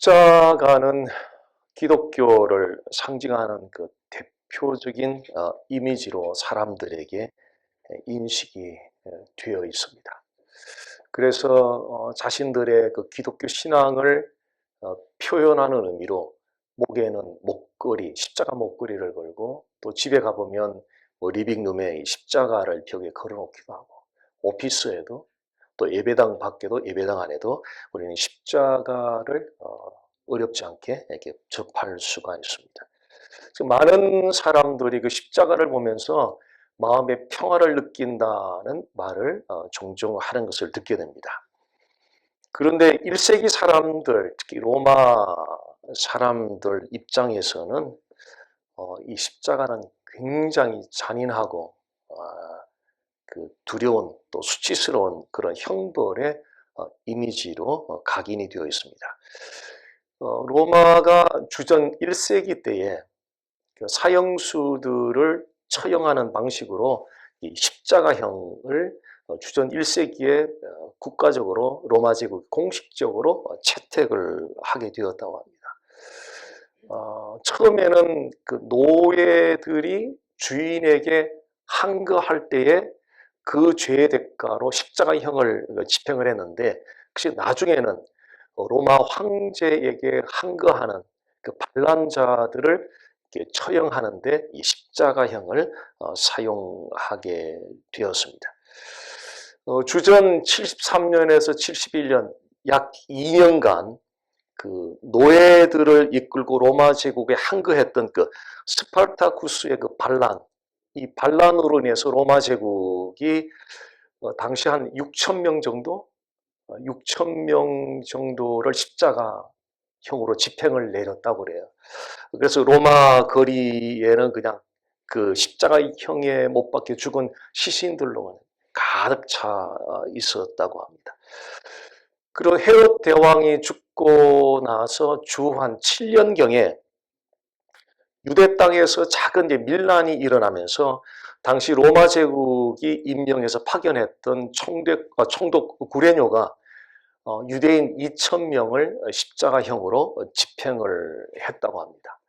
십자가는 기독교를 상징하는 그 대표적인 이미지로 사람들에게 인식이 되어 있습니다. 그래서 자신들의 그 기독교 신앙을 표현하는 의미로 목에는 목걸이, 십자가 목걸이를 걸고, 또 집에 가보면 리빙룸에 십자가를 벽에 걸어놓기도 하고, 오피스에도, 또 예배당 밖에도, 예배당 안에도 우리는 십자가를 어렵지 않게 이렇게 접할 수가 있습니다. 많은 사람들이 그 십자가를 보면서 마음의 평화를 느낀다는 말을 종종 하는 것을 듣게 됩니다. 그런데 1세기 사람들, 특히 로마 사람들 입장에서는 이 십자가는 굉장히 잔인하고 그 두려운, 또 수치스러운 그런 형벌의 이미지로 각인이 되어 있습니다. 로마가 주전 1세기 때에 그 사형수들을 처형하는 방식으로 이 십자가형을 주전 1세기에 국가적으로 로마 제국 공식적으로 채택을 하게 되었다고 합니다. 처음에는 그 노예들이 주인에게 항거할 때에 그 죄의 대가로 십자가형을 집행을 했는데, 혹시 나중에는 로마 황제에게 항거하는 그 반란자들을 처형하는데 이 십자가형을 사용하게 되었습니다. 주전 73년에서 71년 약 2년간 그 노예들을 이끌고 로마 제국에 항거했던 그 스파르타쿠스의 그 반란, 이 반란으로 인해서 로마 제국이 당시 한 6천 명 정도, 6천 명 정도를 십자가형으로 집행을 내렸다고 그래요. 그래서 로마 거리에는 그냥 그 십자가형에 못 박혀 죽은 시신들로 가득 차 있었다고 합니다. 그리고 헤롯 대왕이 죽고 나서 주 한 7년경에 유대 땅에서 작은 이제 밀란이 일어나면서 당시 로마 제국이 임명해서 파견했던 총독 구레뇨가 유대인 2,000명을 십자가형으로 집행을 했다고 합니다.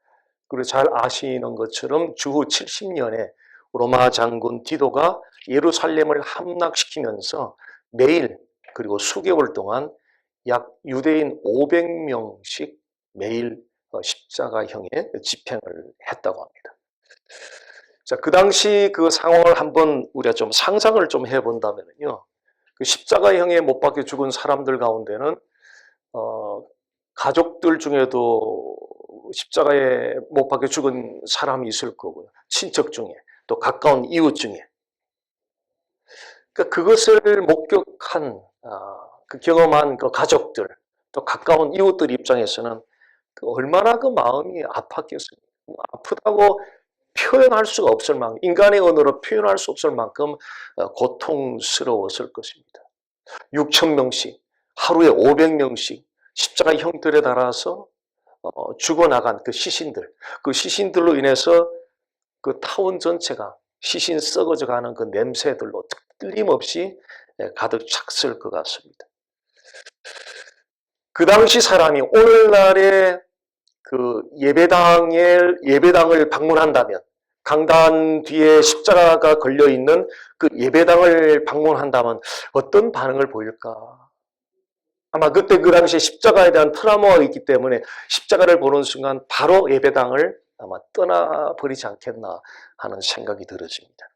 그리고 잘 아시는 것처럼 주후 70년에 로마 장군 디도가 예루살렘을 함락시키면서 매일 그리고 수개월 동안 약 유대인 500명씩 매일 십자가형에 집행을 했다고 합니다. 자, 그 당시 그 상황을 한번 우리가 좀 상상을 좀 해본다면요, 그 십자가형에 못 박혀 죽은 사람들 가운데는 가족들 중에도 십자가에 못 박혀 죽은 사람이 있을 거고요, 친척 중에, 또 가까운 이웃 중에. 그러니까 그것을 목격한 그 경험한 그 가족들, 또 가까운 이웃들 입장에서는 얼마나 그 마음이 아팠겠어요. 아프다고 표현할 수가 없을 만큼, 인간의 언어로 표현할 수 없을 만큼 고통스러웠을 것입니다. 6천 명씩, 하루에 500명씩 십자가 형들에 달아서 죽어나간 그 시신들, 그 시신들로 인해서 그 타운 전체가 시신 썩어져가는 그 냄새들로 틀림없이 가득 찼을 것 같습니다. 그 당시 사람이 오늘날의 그 예배당을 방문한다면, 강단 뒤에 십자가가 걸려있는 그 예배당을 방문한다면 어떤 반응을 보일까? 아마 그때 그 당시에 십자가에 대한 트라우마가 있기 때문에 십자가를 보는 순간 바로 예배당을 아마 떠나버리지 않겠나 하는 생각이 들어집니다.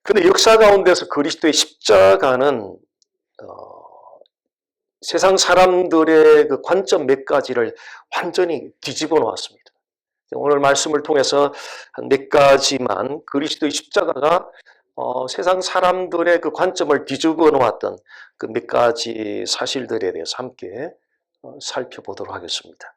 근데 역사 가운데서 그리스도의 십자가는 세상 사람들의 그 관점 몇 가지를 완전히 뒤집어 놓았습니다. 오늘 말씀을 통해서 한 몇 가지만 그리스도의 십자가가 세상 사람들의 그 관점을 뒤집어 놓았던 그 몇 가지 사실들에 대해서 함께 살펴보도록 하겠습니다.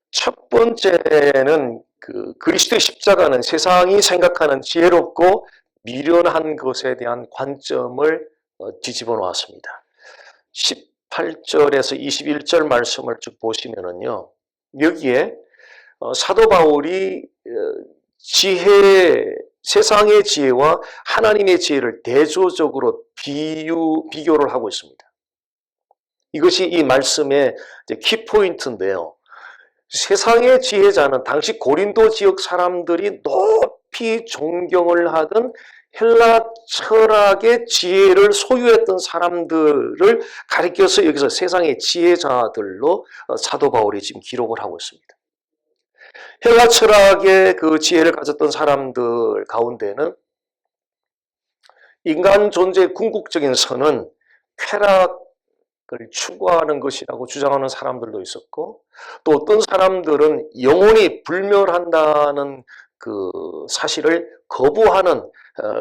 첫 번째는 그 그리스도의 십자가는 세상이 생각하는 지혜롭고 미련한 것에 대한 관점을 뒤집어 놓았습니다. 18절에서 21절 말씀을 쭉 보시면은요, 여기에 사도 바울이 세상의 지혜와 하나님의 지혜를 대조적으로 비교를 하고 있습니다. 이것이 이 말씀의 키포인트인데요. 세상의 지혜자는 당시 고린도 지역 사람들이 높이 존경을 하던 헬라 철학의 지혜를 소유했던 사람들을 가리켜서 여기서 세상의 지혜자들로 사도 바울이 지금 기록을 하고 있습니다. 헬라 철학의 그 지혜를 가졌던 사람들 가운데는 인간 존재의 궁극적인 선은 쾌락을 추구하는 것이라고 주장하는 사람들도 있었고, 또 어떤 사람들은 영혼이 불멸한다는 그 사실을 거부하는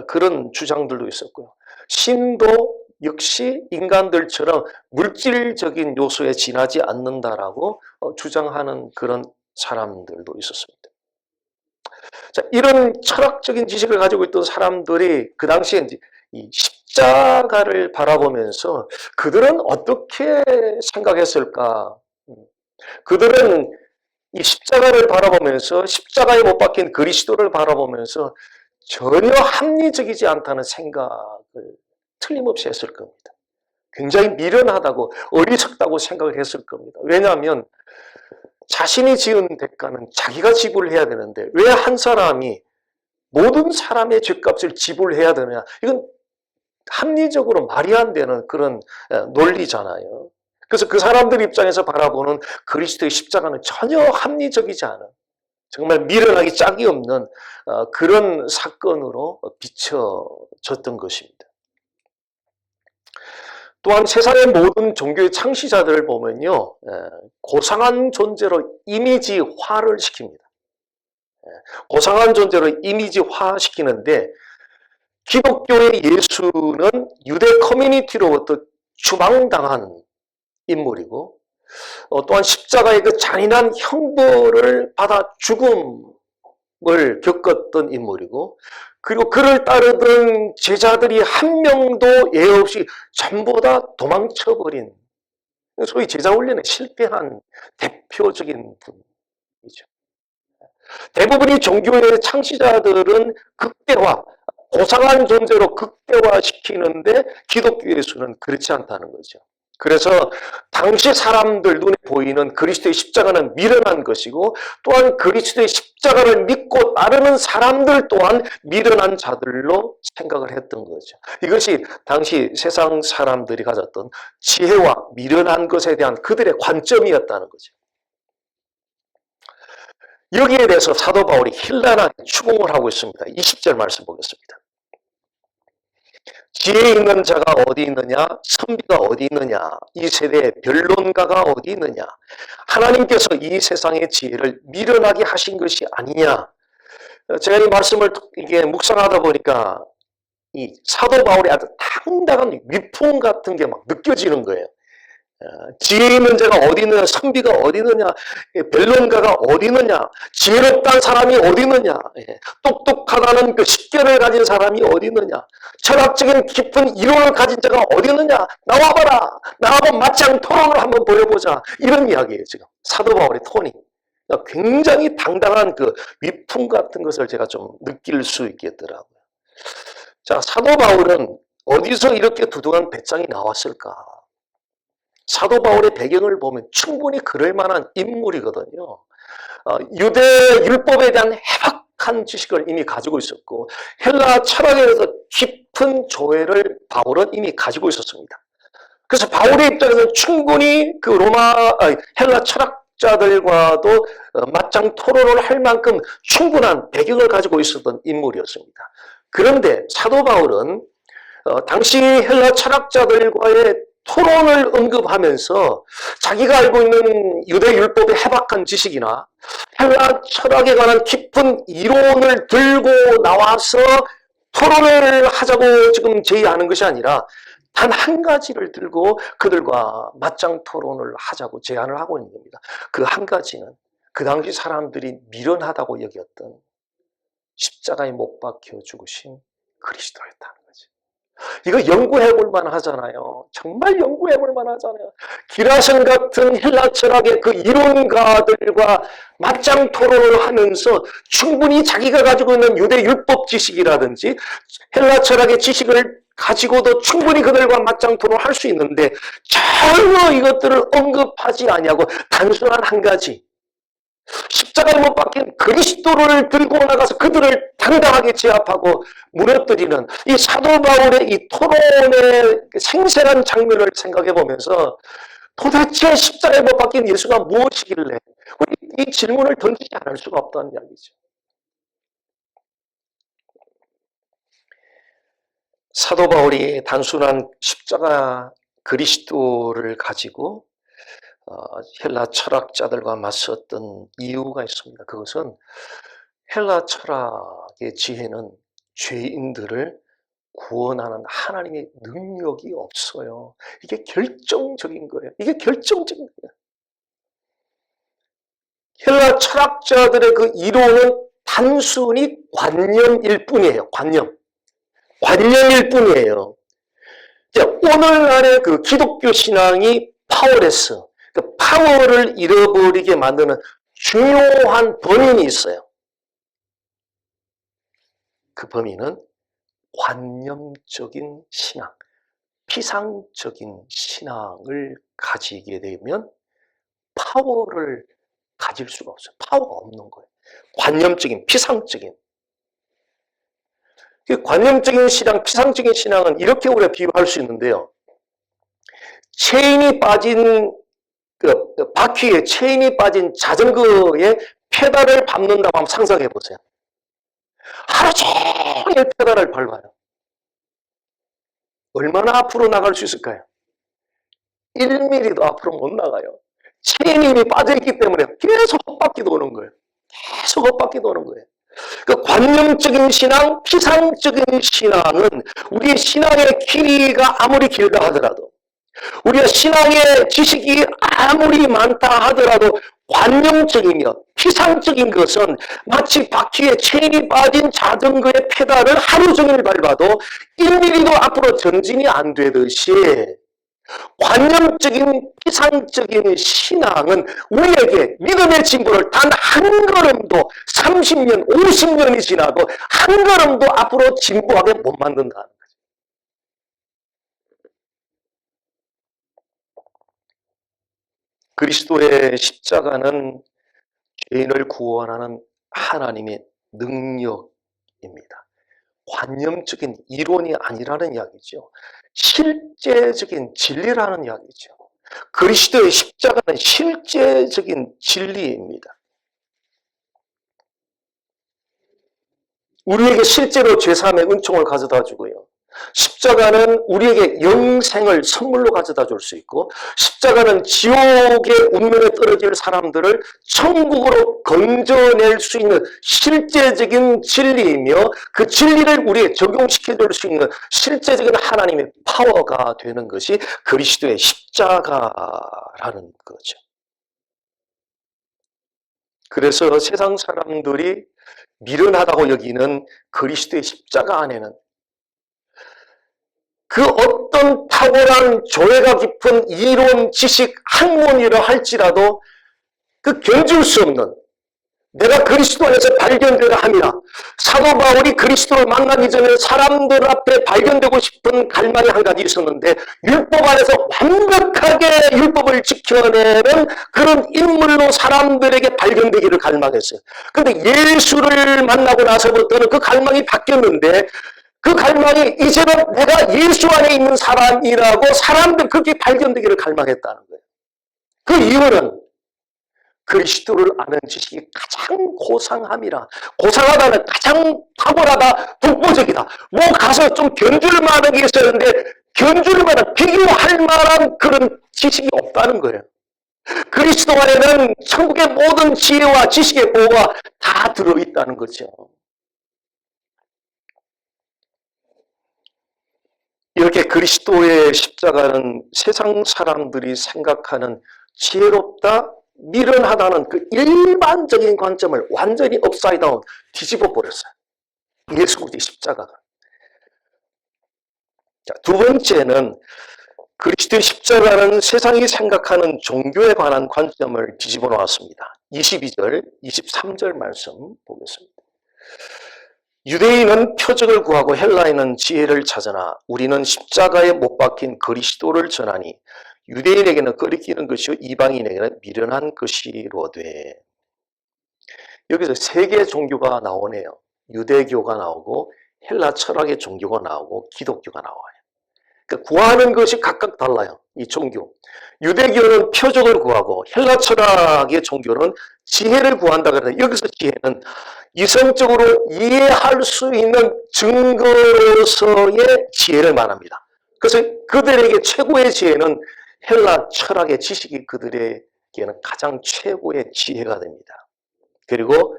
그런 주장들도 있었고요. 신도 역시 인간들처럼 물질적인 요소에 지나지 않는다라고 주장하는 그런 사람들도 있었습니다. 자, 이런 철학적인 지식을 가지고 있던 사람들이 그 당시에 이 십자가를 바라보면서 그들은 어떻게 생각했을까? 그들은 이 십자가를 바라보면서 십자가에 못 박힌 그리스도를 바라보면서 전혀 합리적이지 않다는 생각을 틀림없이 했을 겁니다. 굉장히 미련하다고 어리석다고 생각을 했을 겁니다. 왜냐하면 자신이 지은 대가는 자기가 지불해야 되는데 왜 한 사람이 모든 사람의 죗값을 지불해야 되느냐. 이건 합리적으로 말이 안 되는 그런 논리잖아요. 그래서 그 사람들 입장에서 바라보는 그리스도의 십자가는 전혀 합리적이지 않은, 정말 미련하기 짝이 없는 그런 사건으로 비춰졌던 것입니다. 또한 세상의 모든 종교의 창시자들을 보면요, 고상한 존재로 이미지화를 시킵니다. 고상한 존재로 이미지화시키는데, 기독교의 예수는 유대 커뮤니티로부터 추방당한 인물이고, 또한 십자가의 그 잔인한 형벌을 받아 죽음을 겪었던 인물이고, 그리고 그를 따르던 제자들이 한 명도 예 없이 전부 다 도망쳐버린, 소위 제자 훈련에 실패한 대표적인 분이죠. 대부분의 종교의 창시자들은 극대화, 고상한 존재로 극대화시키는데 기독교 예수는 그렇지 않다는 거죠. 그래서 당시 사람들 눈에 보이는 그리스도의 십자가는 미련한 것이고, 또한 그리스도의 십자가를 믿고 따르는 사람들 또한 미련한 자들로 생각을 했던 거죠. 이것이 당시 세상 사람들이 가졌던 지혜와 미련한 것에 대한 그들의 관점이었다는 거죠. 여기에 대해서 사도 바울이 힐난하게 추궁을 하고 있습니다. 20절 말씀 보겠습니다. 지혜 있는 자가 어디 있느냐? 선비가 어디 있느냐? 이 세대의 변론가가 어디 있느냐? 하나님께서 이 세상의 지혜를 미련하게 하신 것이 아니냐? 제가 이 말씀을 이게 묵상하다 보니까 이 사도 바울의 아주 당당한 위풍 같은 게 막 느껴지는 거예요. 지혜 있는 자가 어디 있느냐, 선비가 어디 있느냐, 변론가가 어디 있느냐, 지혜롭다는 사람이 어디 있느냐, 똑똑하다는 그 식견을 가진 사람이 어디 있느냐, 철학적인 깊은 이론을 가진 자가 어디 있느냐, 나와봐라, 나하고 맞짱 토론을 한번 벌여보자, 이런 이야기예요. 지금 사도 바울의 톤이 굉장히 당당한 그 위풍 같은 것을 제가 좀 느낄 수 있겠더라고요. 자, 사도 바울은 어디서 이렇게 두둥한 배짱이 나왔을까? 사도 바울의 배경을 보면 충분히 그럴 만한 인물이거든요. 유대 율법에 대한 해박한 지식을 이미 가지고 있었고, 헬라 철학에 대해서 깊은 조회를 바울은 이미 가지고 있었습니다. 그래서 바울의 입장에서는 충분히 그 헬라 철학자들과도 맞짱 토론을 할 만큼 충분한 배경을 가지고 있었던 인물이었습니다. 그런데 사도 바울은 당시 헬라 철학자들과의 토론을 언급하면서 자기가 알고 있는 유대 율법의 해박한 지식이나 헬라 철학에 관한 깊은 이론을 들고 나와서 토론을 하자고 지금 제의하는 것이 아니라 단 한 가지를 들고 그들과 맞짱 토론을 하자고 제안을 하고 있는 겁니다. 그 한 가지는 그 당시 사람들이 미련하다고 여겼던 십자가에 못 박혀 죽으신 그리스도였다는 거죠. 이거 연구해 볼 만하잖아요. 정말 연구해 볼 만하잖아요. 기라션 같은 헬라 철학의 그 이론가들과 맞짱 토론을 하면서 충분히 자기가 가지고 있는 유대 율법 지식이라든지 헬라 철학의 지식을 가지고도 충분히 그들과 맞짱 토론할 수 있는데 전혀 이것들을 언급하지 아니하고 단순한 한 가지, 십자가에 못 박힌 그리스도를 들고 나가서 그들을 당당하게 제압하고 무너뜨리는 이 사도 바울의 이 토론의 생생한 장면을 생각해 보면서 도대체 십자가에 못 박힌 예수가 무엇이길래 우리 이 질문을 던지지 않을 수가 없다는 이야기죠. 사도 바울이 단순한 십자가 그리스도를 가지고 헬라 철학자들과 맞섰던 이유가 있습니다. 그것은 헬라 철학의 지혜는 죄인들을 구원하는 하나님의 능력이 없어요. 이게 결정적인 거예요. 이게 결정적인 거예요. 헬라 철학자들의 그 이론은 단순히 관념일 뿐이에요. 관념일 뿐이에요. 오늘날의 그 기독교 신앙이 파워레스, 그 파워를 잃어버리게 만드는 중요한 범인이 있어요. 그 범인은 관념적인 신앙, 피상적인 신앙을 가지게 되면 파워를 가질 수가 없어요. 파워가 없는 거예요. 관념적인, 피상적인. 관념적인 신앙, 피상적인 신앙은 이렇게 우리가 비유할 수 있는데요. 체인이 빠진 바퀴에 체인이 빠진 자전거에 페달을 밟는다고 한번 상상해 보세요. 하루 종일 페달을 밟아요. 얼마나 앞으로 나갈 수 있을까요? 1mm도 앞으로 못 나가요. 체인이 이미 빠져있기 때문에 계속 헛바퀴 도는 거예요. 계속 헛바퀴 도는 거예요. 그 관념적인 신앙, 피상적인 신앙은 우리의 신앙의 길이가 아무리 길다 하더라도, 우리의 신앙의 지식이 아무리 많다 하더라도 관념적이며 피상적인 것은 마치 바퀴에 체인이 빠진 자전거의 페달을 하루 종일 밟아도 1mm도 앞으로 전진이 안 되듯이 관념적인 피상적인 신앙은 우리에게 믿음의 진보를 단 한 걸음도 30년, 50년이 지나도 한 걸음도 앞으로 진보하게 못 만든다는 거죠. 그리스도의 십자가는 죄인을 구원하는 하나님의 능력입니다. 관념적인 이론이 아니라는 이야기죠. 실제적인 진리라는 이야기죠. 그리스도의 십자가는 실제적인 진리입니다. 우리에게 실제로 죄사함의 은총을 가져다 주고요. 십자가는 우리에게 영생을 선물로 가져다 줄 수 있고, 십자가는 지옥의 운명에 떨어질 사람들을 천국으로 건져낼 수 있는 실제적인 진리이며, 그 진리를 우리에게 적용시켜 줄 수 있는 실제적인 하나님의 파워가 되는 것이 그리스도의 십자가라는 거죠. 그래서 세상 사람들이 미련하다고 여기는 그리스도의 십자가 안에는 그 어떤 탁월한 조예가 깊은 이론, 지식, 학문이라 할지라도 그 견줄 수 없는, 내가 그리스도 안에서 발견되라 함이라. 사도 바울이 그리스도를 만나기 전에 사람들 앞에 발견되고 싶은 갈망이 한 가지 있었는데, 율법 안에서 완벽하게 율법을 지켜내는 그런 인물로 사람들에게 발견되기를 갈망했어요. 그런데 예수를 만나고 나서부터는 그 갈망이 바뀌었는데, 그 갈망이 이제는 내가 예수 안에 있는 사람이라고 사람들 그렇게 발견되기를 갈망했다는 거예요. 그 이유는 그리스도를 아는 지식이 가장 고상함이라. 고상하다는 가장 탁월하다, 독보적이다. 뭐 가서 좀 견줄 만한 게 있었는데 견줄 만한, 비교할 만한 그런 지식이 없다는 거예요. 그리스도 안에는 천국의 모든 지혜와 지식의 보호가 다 들어있다는 거죠. 이렇게 그리스도의 십자가는 세상 사람들이 생각하는 지혜롭다, 미련하다는 그 일반적인 관점을 완전히 업사이드 다운 뒤집어 버렸어요. 예수 그리스도의 십자가가. 자, 두 번째는 그리스도의 십자가는 세상이 생각하는 종교에 관한 관점을 뒤집어 놓았습니다. 22절, 23절 말씀 보겠습니다. 유대인은 표적을 구하고 헬라인은 지혜를 찾으나 우리는 십자가에 못 박힌 그리스도를 전하니 유대인에게는 꺼리끼는 것이요 이방인에게는 미련한 것이로되. 여기서 세 개의 종교가 나오네요. 유대교가 나오고 헬라 철학의 종교가 나오고 기독교가 나와요. 그러니까 구하는 것이 각각 달라요. 이 종교. 유대교는 표적을 구하고 헬라 철학의 종교는 지혜를 구한다 그러는데 여기서 지혜는 이성적으로 이해할 수 있는 증거로서의 지혜를 말합니다. 그래서 그들에게 최고의 지혜는 헬라 철학의 지식이 그들에게는 가장 최고의 지혜가 됩니다. 그리고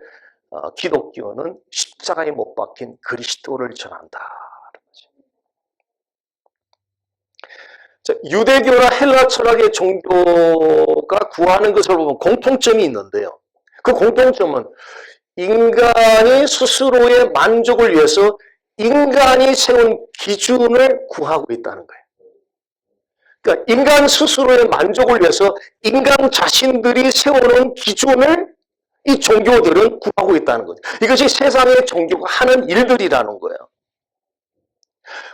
기독교는 십자가에 못 박힌 그리스도를 전한다. 유대교나 헬라 철학의 종교가 구하는 것을 보면 공통점이 있는데요. 그 공통점은 인간이 스스로의 만족을 위해서 인간이 세운 기준을 구하고 있다는 거예요. 그러니까 인간 스스로의 만족을 위해서 인간 자신들이 세워놓은 기준을 이 종교들은 구하고 있다는 거죠. 이것이 세상의 종교가 하는 일들이라는 거예요.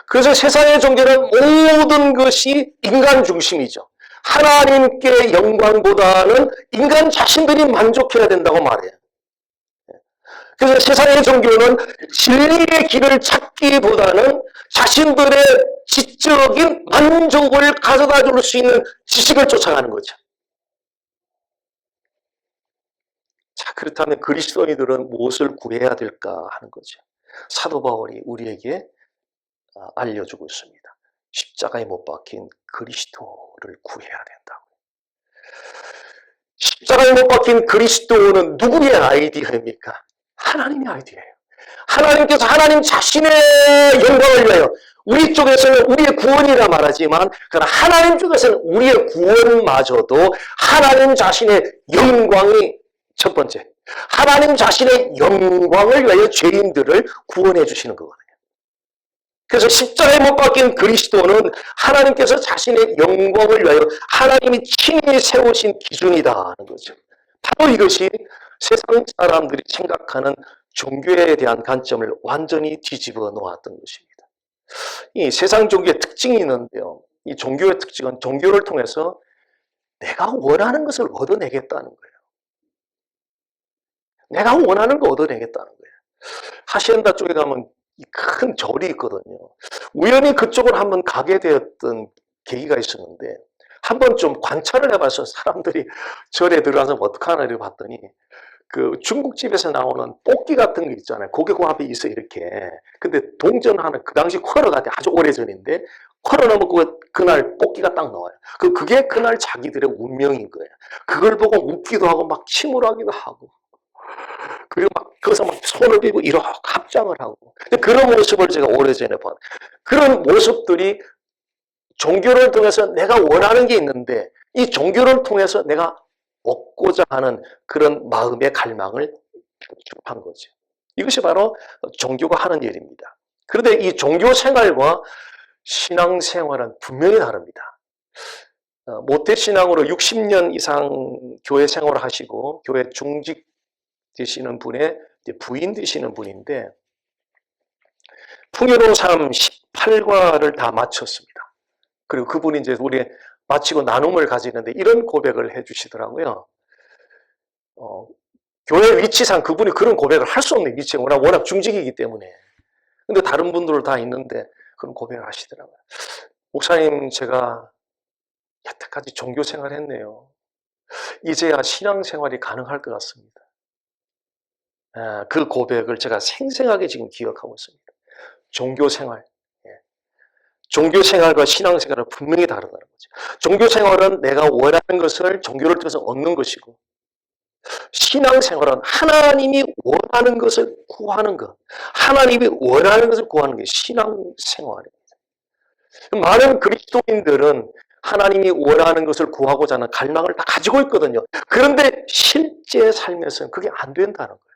그래서 세상의 종교는 모든 것이 인간 중심이죠. 하나님께 영광보다는 인간 자신들이 만족해야 된다고 말해요. 그래서 세상의 종교는 진리의 길을 찾기보다는 자신들의 지적인 만족을 가져다 줄 수 있는 지식을 쫓아가는 거죠. 자, 그렇다면 그리스도인들은 무엇을 구해야 될까 하는 거죠. 사도 바울이 우리에게 알려주고 있습니다. 십자가에 못 박힌 그리스도를 구해야 된다고. 십자가에 못 박힌 그리스도는 누구의 아이디어입니까? 하나님의 아이디어예요. 하나님께서 하나님 자신의 영광을 위하여 우리 쪽에서는 우리의 구원이라 말하지만 그러나 하나님 쪽에서는 우리의 구원마저도 하나님 자신의 영광이 첫 번째. 하나님 자신의 영광을 위하여 죄인들을 구원해 주시는 거거든요. 그래서 십자가에 못 박힌 그리스도는 하나님께서 자신의 영광을 위하여 하나님이 친히 세우신 기준이다 하는 거죠. 바로 이것이 세상 사람들이 생각하는 종교에 대한 관점을 완전히 뒤집어 놓았던 것입니다. 이 세상 종교의 특징이 있는데요. 이 종교의 특징은 종교를 통해서 내가 원하는 것을 얻어내겠다는 거예요. 내가 원하는 걸 얻어내겠다는 거예요. 하시엔다 쪽에 가면 큰 절이 있거든요. 우연히 그쪽을 한번 가게 되었던 계기가 있었는데 한번 좀 관찰을 해봐서 사람들이 절에 들어가서 어떡하나 이렇게 봤더니 그 중국집에서 나오는 뽑기 같은 거 있잖아요. 고개 그 앞에 있어 이렇게. 근데 동전하는 그 당시 쿼러가 아주 오래전인데 쿼러 넣으면 그날 뽑기가 딱 나와요. 그게 그날 자기들의 운명인 거예요. 그걸 보고 웃기도 하고 막 침울하기도 하고 그리고 막 거기서 막 손을 들고 이렇게 합장을 하고 그런 모습을 제가 오래전에 봤어요. 그런 모습들이 종교를 통해서 내가 원하는 게 있는데 이 종교를 통해서 내가 얻고자 하는 그런 마음의 갈망을 표출한 거죠. 이것이 바로 종교가 하는 일입니다. 그런데 이 종교 생활과 신앙 생활은 분명히 다릅니다. 모태신앙으로 60년 이상 교회 생활을 하시고 교회 중직 되시는 분의 부인 되시는 분인데 풍요로운 삶 18과를 다 마쳤습니다. 그리고 그분이 이제 우리 마치고 나눔을 가지는데 이런 고백을 해주시더라고요. 교회 위치상 그분이 그런 고백을 할 수 없는 위치가 워낙 중직이기 때문에. 근데 다른 분들 다 있는데 그런 고백을 하시더라고요. 목사님, 제가 여태까지 종교 생활 했네요. 이제야 신앙 생활이 가능할 것 같습니다. 그 고백을 제가 생생하게 지금 기억하고 있습니다. 종교 생활. 종교 생활과 신앙 생활은 분명히 다르다는 거죠. 종교 생활은 내가 원하는 것을 종교를 통해서 얻는 것이고 신앙 생활은 하나님이 원하는 것을 구하는 것. 하나님이 원하는 것을 구하는 게 신앙 생활입니다. 많은 그리스도인들은 하나님이 원하는 것을 구하고자 하는 갈망을 다 가지고 있거든요. 그런데 실제 삶에서는 그게 안 된다는 거예요.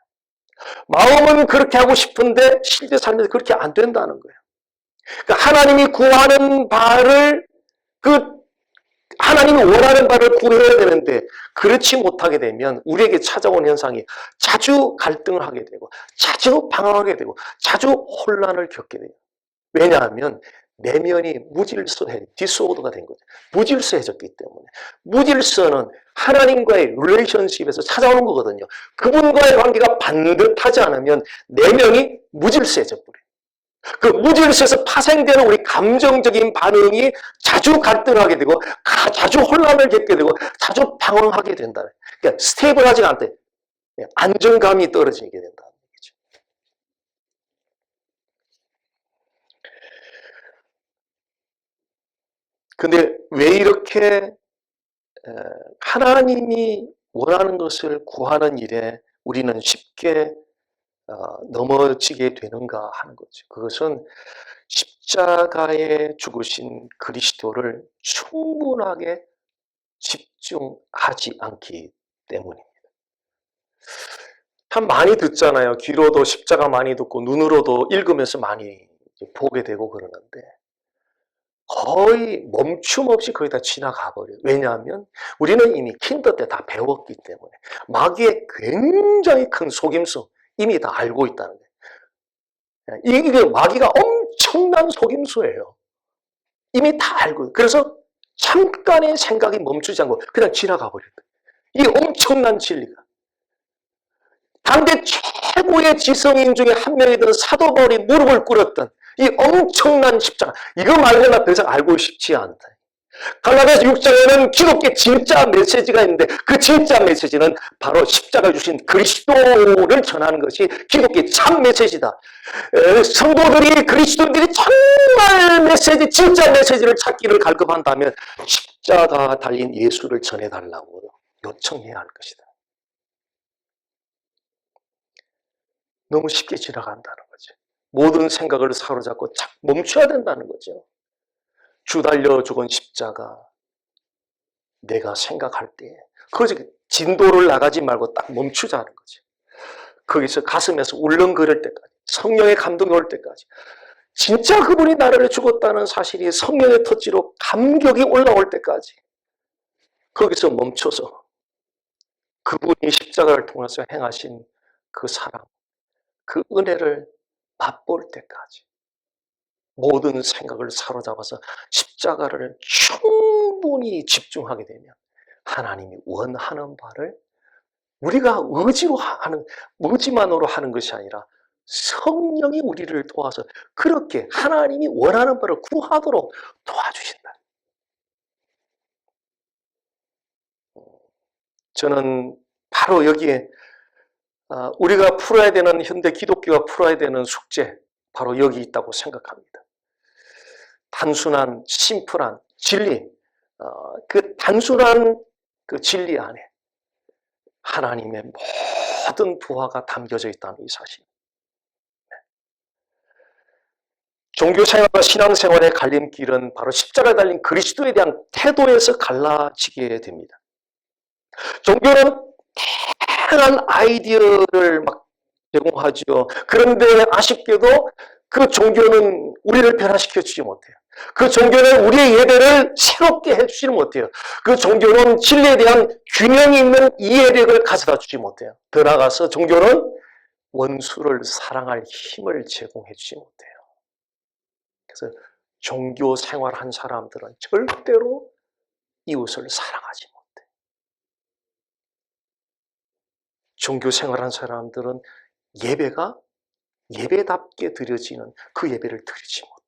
마음은 그렇게 하고 싶은데 실제 삶에서 그렇게 안 된다는 거예요. 그러니까 하나님이 구하는 바를 그 하나님이 원하는 바를 구해야 되는데 그렇지 못하게 되면 우리에게 찾아온 현상이 자주 갈등을 하게 되고 자주 방황하게 되고 자주 혼란을 겪게 돼요. 왜냐하면 내면이 무질서해, 디스오더가 된 거죠. 무질서해졌기 때문에. 무질서는 하나님과의 릴레이션십에서 찾아오는 거거든요. 그분과의 관계가 반듯하지 않으면 내면이 무질서해져 버려요. 그 무질서에서 파생되는 우리 감정적인 반응이 자주 갈등하게 되고 자주 혼란을 겪게 되고 자주 방황하게 된다. 그러니까 스테이블하지가 않대. 안정감이 떨어지게 된다. 근데 왜 이렇게 하나님이 원하는 것을 구하는 일에 우리는 쉽게 넘어지게 되는가 하는 거죠. 그것은 십자가에 죽으신 그리스도를 충분하게 집중하지 않기 때문입니다. 참 많이 듣잖아요. 귀로도 십자가 많이 듣고 눈으로도 읽으면서 많이 보게 되고 그러는데 거의 멈춤 없이 거의 다 지나가 버려요. 왜냐하면 우리는 이미 킨더 때 다 배웠기 때문에 마귀의 굉장히 큰 속임수 이미 다 알고 있다는 거예요. 이게 마귀가 엄청난 속임수예요. 이미 다 알고. 그래서 잠깐의 생각이 멈추지 않고 그냥 지나가 버려요. 이 엄청난 진리가. 당대 최고의 지성인 중에 한 명이던 사도 바울이 무릎을 꿇었던 이 엄청난 십자가. 이거 말고 나 더 이상 알고 싶지 않다. 갈라디아서 6장에는 기독교의 진짜 메시지가 있는데 그 진짜 메시지는 바로 십자가 주신 그리스도를 전하는 것이 기독교의 참 메시지다. 성도들이 그리스도인들이 정말 메시지, 진짜 메시지를 찾기를 갈급한다면 십자가 달린 예수를 전해달라고 요청해야 할 것이다. 너무 쉽게 지나간다는 거죠. 모든 생각을 사로잡고 멈춰야 된다는 거죠. 주 달려 죽은 십자가 내가 생각할 때 그래서 진도를 나가지 말고 딱 멈추자는 거죠. 거기서 가슴에서 울렁거릴 때까지 성령의 감동이 올 때까지 진짜 그분이 나를 죽었다는 사실이 성령의 터치로 감격이 올라올 때까지 거기서 멈춰서 그분이 십자가를 통해서 행하신 그 사랑, 그 은혜를 맛볼 때까지 모든 생각을 사로잡아서 십자가를 충분히 집중하게 되면 하나님이 원하는 바를 우리가 의지로 하는, 의지만으로 하는 것이 아니라 성령이 우리를 도와서 그렇게 하나님이 원하는 바를 구하도록 도와주신다. 저는 바로 여기에 우리가 풀어야 되는, 현대 기독교가 풀어야 되는 숙제, 바로 여기 있다고 생각합니다. 단순한 심플한 진리, 그 단순한 그 진리 안에 하나님의 모든 부하가 담겨져 있다는 이 사실. 종교생활과 신앙생활의 갈림길은 바로 십자가에 달린 그리스도에 대한 태도에서 갈라지게 됩니다. 종교는 다양한 아이디어를 막 제공하죠. 그런데 아쉽게도 그 종교는 우리를 변화시켜 주지 못해요. 그 종교는 우리의 예배를 새롭게 해주지는 못해요. 그 종교는 진리에 대한 균형 있는 이해력을 가져다 주지 못해요. 더 나아가서 종교는 원수를 사랑할 힘을 제공해 주지 못해요. 그래서 종교 생활한 사람들은 절대로 이웃을 사랑하지 못해요. 종교 생활한 사람들은 예배가 예배답게 드려지는 그 예배를 드리지 못해요.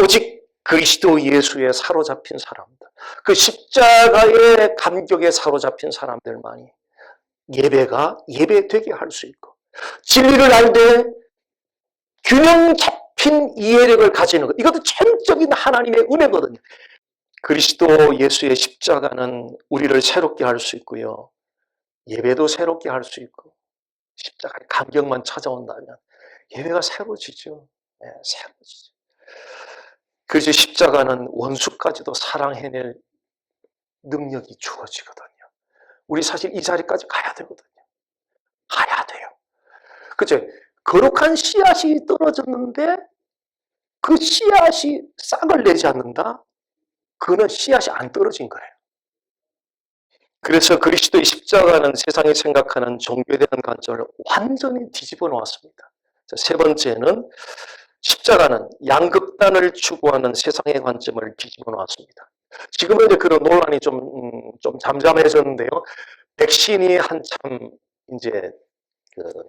오직 그리스도 예수에 사로잡힌 사람들, 그 십자가의 감격에 사로잡힌 사람들만이 예배가 예배되게 할 수 있고 진리를 알되 균형 잡힌 이해력을 가지는 것, 이것도 전적인 하나님의 은혜거든요. 그리스도 예수의 십자가는 우리를 새롭게 할 수 있고요. 예배도 새롭게 할 수 있고 십자가의 감격만 찾아온다면 예배가 새로지죠. 네, 새로지죠. 그래서 십자가는 원수까지도 사랑해낼 능력이 주어지거든요. 우리 사실 이 자리까지 가야 되거든요. 가야 돼요. 그죠? 거룩한 씨앗이 떨어졌는데 그 씨앗이 싹을 내지 않는다? 그는 씨앗이 안 떨어진 거예요. 그래서 그리스도의 십자가는 세상이 생각하는 종교에 대한 관점을 완전히 뒤집어 놓았습니다. 세 번째는 십자가는 양극단을 추구하는 세상의 관점을 뒤집어 놓았습니다. 지금은 이제 그런 논란이 좀 잠잠해졌는데요. 백신이 한참 이제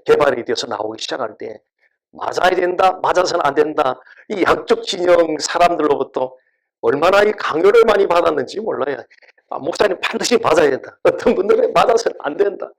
개발이 돼서 나오기 시작할 때 맞아야 된다, 맞아서는 안 된다. 이 양쪽 진영 사람들로부터 얼마나 이 강요를 많이 받았는지 몰라요. 목사님 반드시 맞아야 된다. 어떤 분들은 맞아서는 안 된다.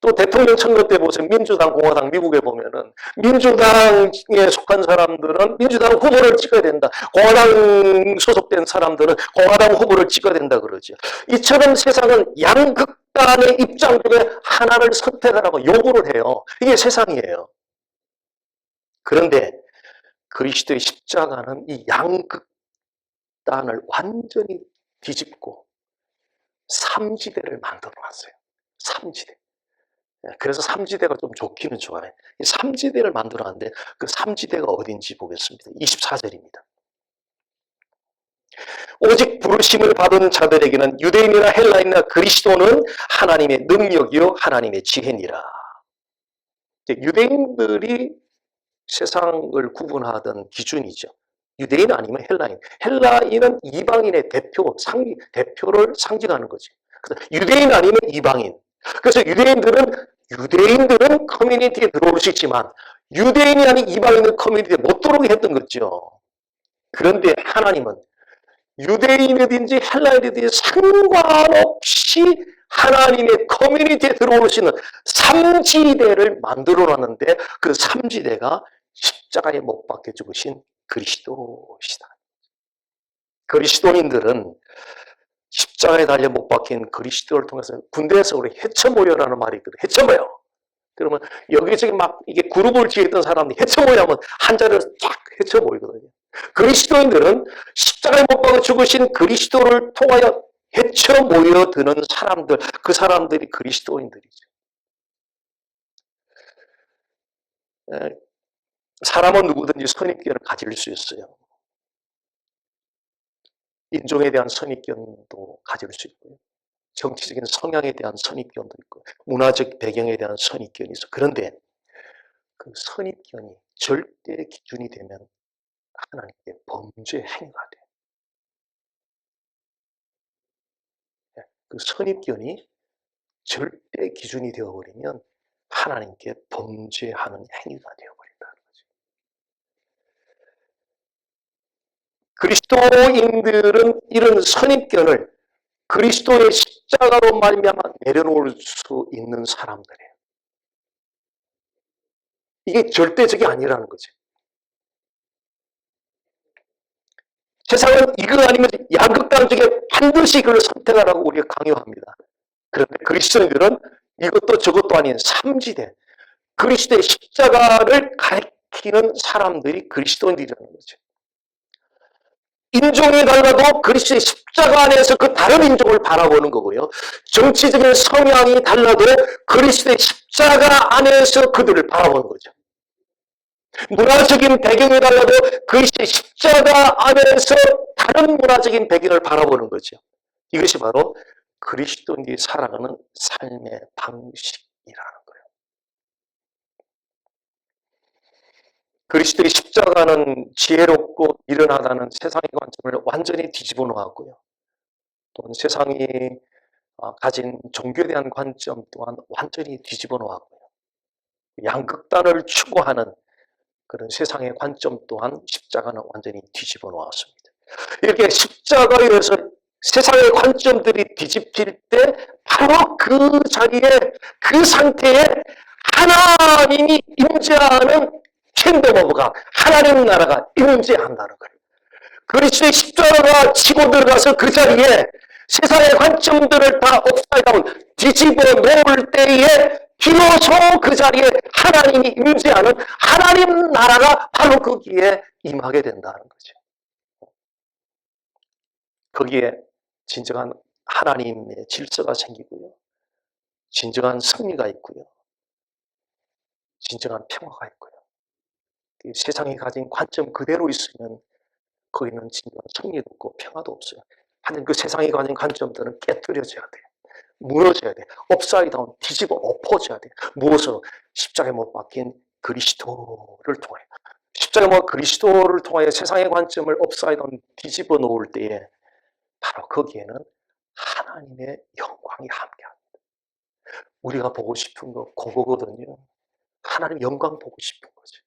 또 대통령 선거 때 보세요. 민주당, 공화당, 미국에 보면은 민주당에 속한 사람들은 민주당 후보를 찍어야 된다. 공화당 소속된 사람들은 공화당 후보를 찍어야 된다 그러죠. 이처럼 세상은 양극단의 입장 중에 하나를 선택하라고 요구를 해요. 이게 세상이에요. 그런데 그리스도의 십자가는 이 양극단을 완전히 뒤집고 삼지대를 만들어 놨어요. 삼지대. 그래서 삼지대가 좀 좋기는 좋아요. 이 삼지대를 만들어놨는데 그 삼지대가 어딘지 보겠습니다. 24절입니다. 오직 부르심을 받은 자들에게는 유대인이나 헬라인이나 그리스도는 하나님의 능력이요 하나님의 지혜니라. 유대인들이 세상을 구분하던 기준이죠. 유대인 아니면 헬라인. 헬라인은 이방인의 대표를 상징하는 거지. 그래서 유대인 아니면 이방인. 그래서 유대인들은 커뮤니티에 들어올 수 있지만 유대인이 아닌 이방인은 커뮤니티에 못 들어오게 했던 거죠. 그런데 하나님은 유대인이든지 헬라인이든지 상관없이 하나님의 커뮤니티에 들어올 수 있는 삼지대를 만들어 놨는데 그 삼지대가 십자가에 못 박혀 죽으신 그리스도시다. 그리스도인들은 십자가에 달려 못 박힌 그리스도를 통해서 군대에서 우리 해쳐모여라는 말이 있거든요. 해쳐모여. 그러면 여기저기 막 이게 그룹을 지었던 사람들이 해쳐모여하면 한 자리에서 쫙 해쳐모이거든요. 그리스도인들은 십자가에 못 박아 죽으신 그리스도를 통하여 해쳐모여드는 사람들, 그 사람들이 그리스도인들이죠. 사람은 누구든지 선입견을 가질 수 있어요. 인종에 대한 선입견도 가질 수 있고요. 정치적인 성향에 대한 선입견도 있고 문화적 배경에 대한 선입견이 있어. 그런데 그 선입견이 절대 기준이 되면 하나님께 범죄 행위가 돼요. 그 선입견이 절대 기준이 되어버리면 하나님께 범죄하는 행위가 되어버린다는 거죠. 그리스도인들은 이런 선입견을 그리스도의 십자가로 말미암아 내려놓을 수 있는 사람들이에요. 이게 절대적이 아니라는 거죠. 세상은 이거 아니면 양극단 중에 반드시 그걸 선택하라고 우리가 강요합니다. 그런데 그리스도인들은 이것도 저것도 아닌 삼지대, 그리스도의 십자가를 가리키는 사람들이 그리스도인들이라는 거죠. 인종이 달라도 그리스도의 십자가 안에서 그 다른 인종을 바라보는 거고요. 정치적인 성향이 달라도 그리스도의 십자가 안에서 그들을 바라보는 거죠. 문화적인 배경이 달라도 그리스도의 십자가 안에서 다른 문화적인 배경을 바라보는 거죠. 이것이 바로 그리스도인이 살아가는 삶의 방식이라는 거예요. 그리스도의 십자가는 지혜롭고 미련하다는 세상의 관점을 완전히 뒤집어 놓았고요. 또 세상이 가진 종교에 대한 관점 또한 완전히 뒤집어 놓았고요. 양극단을 추구하는 그런 세상의 관점 또한 십자가는 완전히 뒤집어 놓았습니다. 이렇게 십자가에 의해서 세상의 관점들이 뒤집힐 때 바로 그 자리에 그 상태에 하나님이 임재하는 킹덤 오브 갓, 하나님 나라가 임재한다는 거예요. 그리스도의 십자가가 치고 들어가서 그 자리에 세상의 관점들을 다 업사이드다운 뒤집어 놓을 때에 비로소 그 자리에 하나님이 임재하는 하나님 나라가 바로 거기에 임하게 된다는 거죠. 거기에 진정한 하나님의 질서가 생기고요. 진정한 승리가 있고요. 진정한 평화가 있고요. 세상이 가진 관점 그대로 있으면 거기는 진정한 승리도 없고 평화도 없어요. 하여튼 그 세상에 관한 관점들은 깨뜨려져야 돼. 무너져야 돼. 업사이드 다운, 뒤집어 엎어져야 돼. 무엇으로? 십자가에 못 박힌 그리스도를 통해. 십자가에 못 그리스도를 통하여 세상의 관점을 업사이드 다운 뒤집어 놓을 때에 바로 거기에는 하나님의 영광이 함께합니다. 우리가 보고 싶은 거 그거거든요. 하나님 영광 보고 싶은 거죠.